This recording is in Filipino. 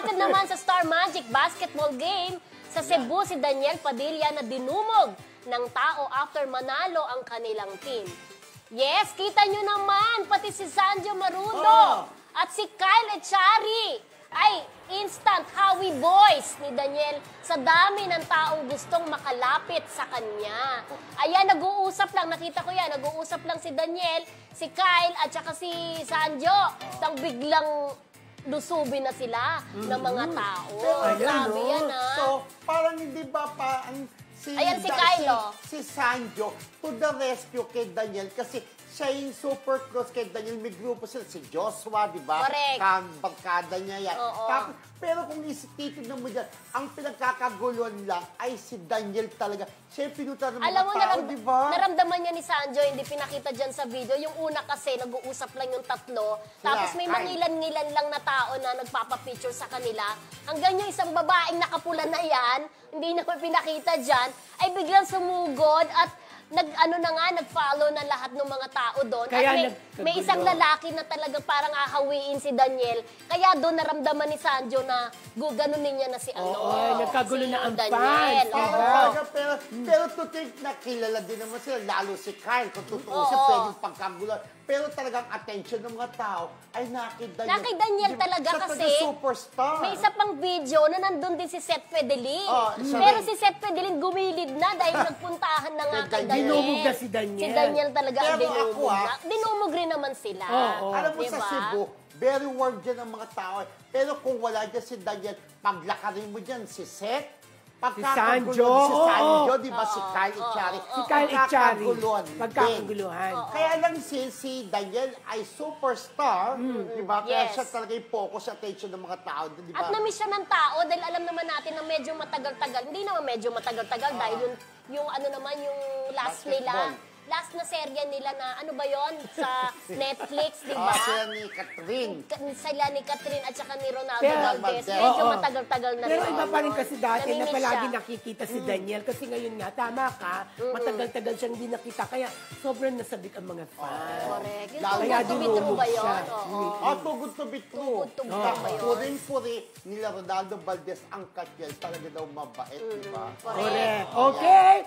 Makapit naman sa Star Magic basketball game sa Cebu si Daniel Padilla na dinumog ng tao after manalo ang kanilang team. Yes, kita nyo naman, pati si Sanjo Marudo at si Kyle Echari ay instant Howie boys ni Daniel sa dami ng taong gustong makalapit sa kanya. Ayan, nag-uusap lang, nakita ko yan, nag-uusap lang si Daniel, si Kyle at saka si Sanjo. Nang biglang lusubin na sila ng mga tao. Grabe yan, ha? So, parang hindi ba Ayan si Kylo. Si Sanjo to the rescue kay Daniel kasi siya yung super close kay Daniel. May grupo sila, si Joshua, di ba? Correct. Barkada niya yan. Tapos, pero kung titignan mo dyan, ang pinagkakaguluhan lang ay si Daniel talaga. Siya yung pinuta ng mga tao, di ba? Naramdaman niya ni Sanjo, hindi pinakita dyan sa video. Yung una kasi, nag-uusap lang yung tatlo. Tapos may mangilan-ngilan lang na tao na nagpapapicture sa kanila. Hanggang yung isang babaeng nakapula na yan, hindi naman pinakita dyan, ay biglang sumugod at nag-follow na lahat ng mga tao doon. At may isang lalaki na talaga parang ahawiin si Daniel. Kaya doon naramdaman ni Sanjo na ganunin niya na si nagkagulo na ang Daniel. Pero to think na kilala din naman sila, lalo si Kyle, kung totoo siya, pwedeng pagkagulo. Pero talagang attention ng mga tao ay nakay Daniel. Nakay Daniel talaga kasi superstar. May isa pang video na nandun din si Seth Fedelin. Pero si Seth Fedelin gumilid na dahil nagpuntahan na nga kay Daniel. Dinumog na si Daniel. Si Daniel talaga ang Pero dinumog. ako, Dinumog rin naman sila. Alam mo sa Cebu, very warm dyan ang mga tao. Pero kung wala dyan si Daniel, paglakarin mo dyan si Seth, si Sanjo, di ba? Si Kyle Echari. Si Kyle Echari. Pagkakaguluhan. Kaya lang si Daniel ay superstar, di ba? Kaya siya talaga yung focus attention ng mga tao, di ba? At na-miss siya ng tao dahil alam naman natin na medyo matagal-tagal. Hindi naman medyo matagal-tagal dahil yung last nila. Last na serye nila na, ano ba yon sa Netflix, di ba? Sila ni Catherine. Sila ni Catherine at saka ni Ronaldo Valdez. Medyo matagal-tagal na rin. Pero iba pa rin kasi dati na palagi nakikita si Daniel. Kasi ngayon nga, tama ka, matagal-tagal siyang hindi nakita. Kaya sobrang nasabik ang mga fans. Correct. Yung Kaya dinumog ba yun? Too good to be true. Puring-puri nila Ronaldo Valdez ang Katiel. Talaga daw mabait, di ba? Correct. Okay.